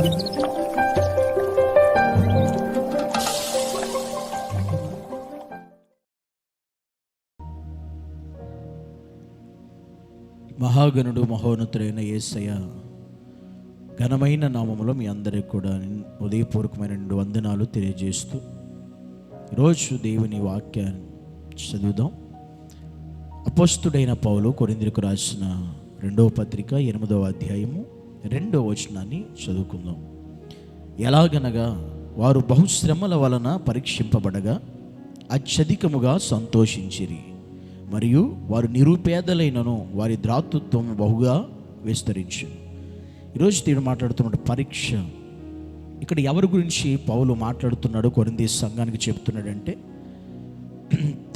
మహాగణుడు మహోన్నతుడైన యేసయ్య ఘనమైన నామములో మీ అందరికి కూడా ఉదయపూర్వకమైన వందనాలు తెలియజేస్తూ ఈరోజు దేవుని వాక్యాన్ని చదువుదాం. అపోస్తుడైన పౌలు కొరింథీయులకు రాసిన 2వ పత్రిక 8వ అధ్యాయము 2వ వచనాన్ని చదువుకుందాం. ఎలాగనగా వారు బహుశ్రమల వలన పరీక్షింపబడగా అత్యధికముగా సంతోషించిరి, మరియు వారు నిరుపేదలైనను వారి ద్రాతృత్వం బహుగా విస్తరించు. ఈరోజు దేవుడు మాట్లాడుతున్నాడు పరీక్ష. ఇక్కడ ఎవరి గురించి పౌలు మాట్లాడుతున్నాడు, కొరింథీ సంఘానికి చెప్తున్నాడంటే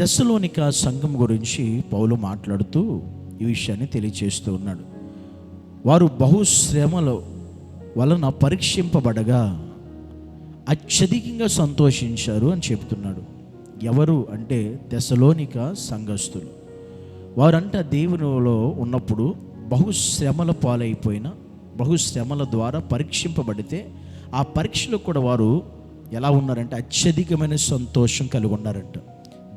తెస్సలోనిక సంఘం గురించి పౌలు మాట్లాడుతూ ఈ విషయాన్ని తెలియజేస్తూ ఉన్నాడు. వారు బహుశ్రమల వలన పరీక్షింపబడగా అత్యధికంగా సంతోషించారు అని చెప్తున్నాడు. ఎవరు అంటే తెస్సలోనిక సంఘస్థులు. వారంట దేవునిలో ఉన్నప్పుడు బహుశ్రమల పాలైపోయిన, బహుశ్రమల ద్వారా పరీక్షింపబడితే ఆ పరీక్షలో కూడా వారు ఎలా ఉన్నారంటే అత్యధికమైన సంతోషం కలిగి ఉన్నారంట.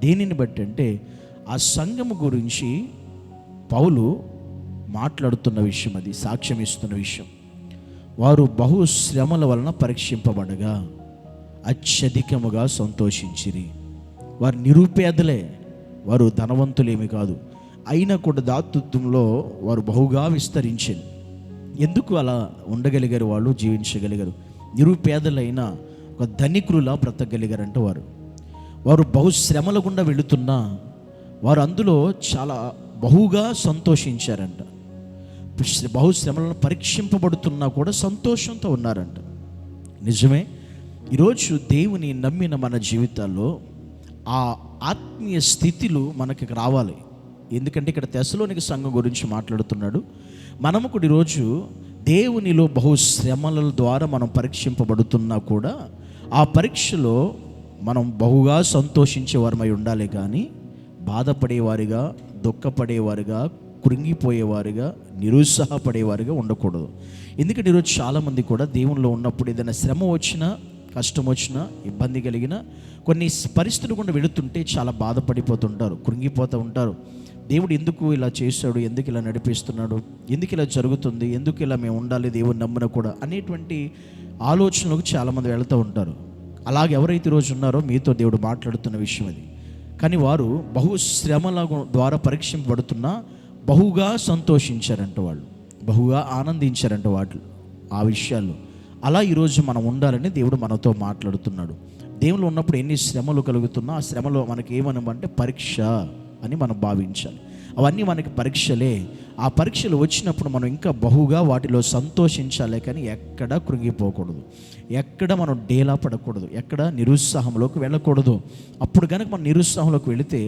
దేనిని బట్టి అంటే ఆ సంఘము గురించి పౌలు మాట్లాడుతున్న విషయం, అది సాక్ష్యం ఇస్తున్న విషయం. వారు బహుశ్రమల వలన పరీక్షింపబడగా అత్యధికముగా సంతోషించిరి. వారు నిరుపేదలే, వారు ధనవంతులేమి కాదు, అయినా కూడా దాతృత్వంలో వారు బహుగా విస్తరించారు. ఎందుకు అలా ఉండగలిగారు, వాళ్ళు జీవించగలిగారు? నిరుపేదలైన ఒక ధనికులులా బ్రతకగలిగారంట. వారు బహుశ్రమల గుండా వెళుతున్నా వారు అందులో చాలా బహుగా సంతోషించారంట. బహుశ్రమలను పరీక్షింపబడుతున్నా కూడా సంతోషంతో ఉన్నారంట. నిజమే, ఈరోజు దేవుని నమ్మిన మన జీవితాల్లో ఆ ఆత్మీయ స్థితిలు మనకి రావాలి. ఎందుకంటే ఇక్కడ తెస్సలోనిక సంఘం గురించి మాట్లాడుతున్నాడు. మనము కూడా ఈరోజు దేవునిలో బహుశ్రమల ద్వారా మనం పరీక్షింపబడుతున్నా కూడా ఆ పరీక్షలో మనం బహుగా సంతోషించేవారమై ఉండాలి, కానీ బాధపడేవారిగా, దుఃఖపడేవారిగా, కృంగిపోయేవారిగా, నిరుత్సాహపడేవారిగా ఉండకూడదు. ఎందుకంటే ఈరోజు చాలామంది కూడా దేవునిలో ఉన్నప్పుడు ఏదైనా శ్రమ వచ్చినా, కష్టం వచ్చినా, ఇబ్బంది కలిగినా, కొన్ని పరిస్థితులు కూడా వెళుతుంటే చాలా బాధపడిపోతుంటారు, కృంగిపోతూ ఉంటారు. దేవుడు ఎందుకు ఇలా చేశాడు, ఎందుకు ఇలా నడిపిస్తున్నాడు, ఎందుకు ఇలా జరుగుతుంది, ఎందుకు ఇలా మేము ఉండాలి దేవుని నమ్మిన కూడా అనేటువంటి ఆలోచనలకు చాలామంది వెళుతూ ఉంటారు. అలాగే ఎవరైతే ఈరోజు ఉన్నారో మీతో దేవుడు మాట్లాడుతున్న విషయం అది. కానీ వారు బహుశ్రమల ద్వారా పరీక్షింపబడుతున్నా బహుగా సంతోషించారంట, వాళ్ళు బహుగా ఆనందించారంట ఆ విషయాల్లో. అలా ఈరోజు మనం ఉండాలని దేవుడు మనతో మాట్లాడుతున్నాడు. దేవుళ్ళు ఉన్నప్పుడు ఎన్ని శ్రమలు కలుగుతున్నా ఆ శ్రమలో మనకి ఏమనమంటే పరీక్ష అని మనం భావించాలి. అవన్నీ మనకి పరీక్షలే. ఆ పరీక్షలు వచ్చినప్పుడు మనం ఇంకా బహుగా వాటిలో సంతోషించాలి, కానీ ఎక్కడ కృంగిపోకూడదు, ఎక్కడ మనం డేలా పడకూడదు, ఎక్కడ నిరుత్సాహంలోకి వెళ్ళకూడదు. అప్పుడు కనుక మనం నిరుత్సాహంలోకి వెళితే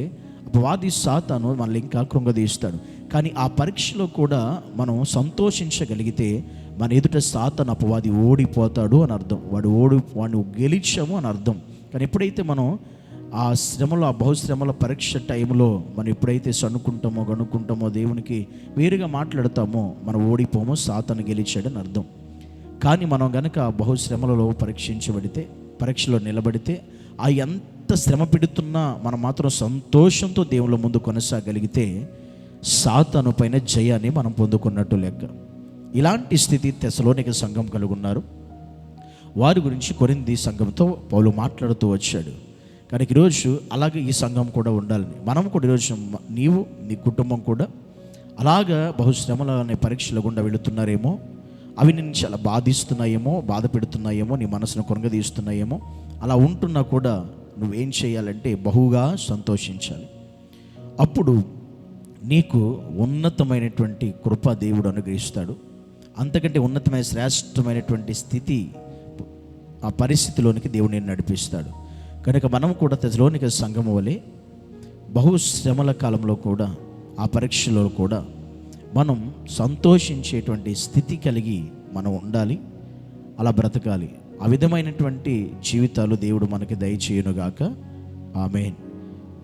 అపవాది సాతాను మనల్ని ఇంకా కృంగదీస్తాడు. కానీ ఆ పరీక్షలో కూడా మనం సంతోషించగలిగితే మన ఎదుట సాతాను అపవాది ఓడిపోతాడు అని అర్థం. వాడిని గెలిచాము అని అర్థం. కానీ ఎప్పుడైతే మనం ఆ శ్రమలో, ఆ బహుశ్రమల పరీక్ష టైంలో మనం ఎప్పుడైతే గనుక్కుంటామో దేవునికి వేరుగా మాట్లాడతామో మనం ఓడిపోమో, సాతాను గెలిచాడని అర్థం. కానీ మనం కనుక ఆ బహుశ్రమలలో పరీక్షించబడితే, పరీక్షలో నిలబడితే, ఆ ఎంత శ్రమ పెడుతున్నా మనం మాత్రం సంతోషంతో దేవుళ్ళ ముందు కొనసాగలిగితే సాతాను పైన జయాన్ని మనం పొందుకున్నట్టు లెక్క. ఇలాంటి స్థితి తెస్సలోనిక సంఘం కలుగున్నారు. వారి గురించి కొరింథీ సంఘంతో పౌలు మాట్లాడుతూ వచ్చాడు. కానీ ఈరోజు అలాగే ఈ సంఘం కూడా ఉండాలని, మనం కూడా ఈరోజు నీవు, నీ కుటుంబం కూడా అలాగా బహుశ్రమల అనే పరీక్షల గుండా వెళుతున్నారేమో, అవి నిన్ను చాలా బాధిస్తున్నాయేమో, బాధ పెడుతున్నాయేమో, నీ మనసును కొనగదీస్తున్నాయేమో. అలా ఉంటున్నా కూడా నువ్వేం చేయాలంటే బహుగా సంతోషించాలి. అప్పుడు నీకు ఉన్నతమైనటువంటి కృప దేవుడు అనుగ్రహిస్తాడు. అంతకంటే ఉన్నతమైన శ్రేష్టమైనటువంటి స్థితి, ఆ పరిస్థితిలోనికి దేవుడు నేను నడిపిస్తాడు. కనుక మనం కూడా తెస్సలోనిక సంఘము వలె బహుశ్రమల కాలంలో కూడా, ఆ పరీక్షలో కూడా మనం సంతోషించేటువంటి స్థితి కలిగి మనం ఉండాలి, అలా బ్రతకాలి. ఆ విధమైనటువంటి జీవితాలు దేవుడు మనకి దయచేయునుగాక. ఆమేన్.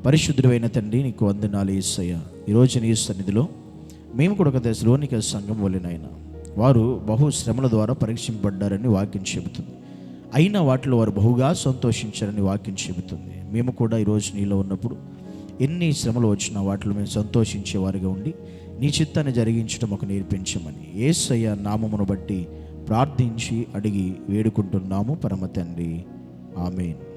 పరిశుద్ధుడైన తండ్రి, నీకు వందనాలు యేసయ్య. ఈరోజు నీ సన్నిధిలో మేము కూడా ఒక తెస్సలోనిక సంఘం వలెనైనా వారు బహు శ్రమల ద్వారా పరీక్షింపబడ్డారని వాక్యం చెబుతుంది. అయినా వాటిలో వారు బహుగా సంతోషించారని వాక్యం చెబుతుంది. మేము కూడా ఈరోజు నీలో ఉన్నప్పుడు ఎన్ని శ్రమలు వచ్చినా వాటిలో మేము సంతోషించే వారిగా ఉండి నీ చిత్తాన్ని జరిగించడం ఒక నేర్పించమని యేసయ్య నామమును బట్టి ప్రార్థించి అడిగి వేడుకుంటున్నాము పరమ తండ్రి. ఆమేన్.